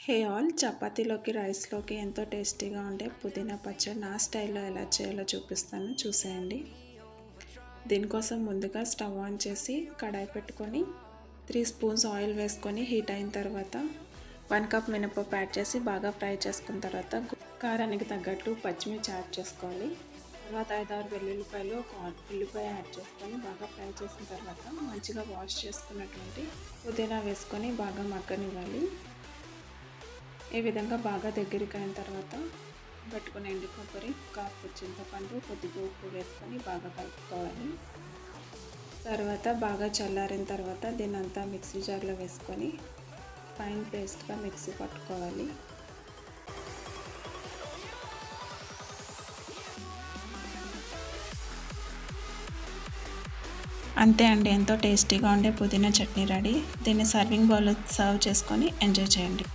Hey all, చపాతీలోకి రైస్లోకి ఎంతో టేస్టీగా ఉండే పుదీనా పచ్చడి నా స్టైల్లో ఎలా చేయాలో చూపిస్తాను, చూసేయండి. దీనికోసం ముందుగా స్టవ్ ఆన్ చేసి కడాయి పెట్టుకొని 3 స్పూన్స్ ఆయిల్ వేసుకొని హీట్ అయిన తర్వాత 1 కప్ మినపప్పు యాడ్ చేసి బాగా ఫ్రై చేసుకున్న తర్వాత కారానికి తగ్గట్టు పచ్చిమిర్చి యాడ్ చేసుకోవాలి. తర్వాత 5-6 వెల్లుల్లిపాయలు, ఒక ఉల్లిపాయ యాడ్ చేసుకొని బాగా ఫ్రై చేసిన తర్వాత మంచిగా వాష్ చేసుకున్నటువంటి పుదీనా వేసుకొని బాగా మగ్గనివ్వాలి. ఈ విధంగా బాగా దగ్గరికి అయిన తర్వాత పెట్టుకుని ఎండు కొబ్బరి, కాపు చింతపండు, కొద్దిగా ఉప్పు వేసుకొని బాగా కలుపుకోవాలి. తర్వాత బాగా చల్లారిన తర్వాత దీన్ని అంతా మిక్సీ జార్లో వేసుకొని ఫైన్ పేస్ట్గా మిక్సీ పట్టుకోవాలి. అంతే అండి, ఎంతో టేస్టీగా ఉండే పుదీనా చట్నీ రెడీ. దీన్ని సర్వింగ్ బౌల్లో సర్వ్ చేసుకొని ఎంజాయ్ చేయండి.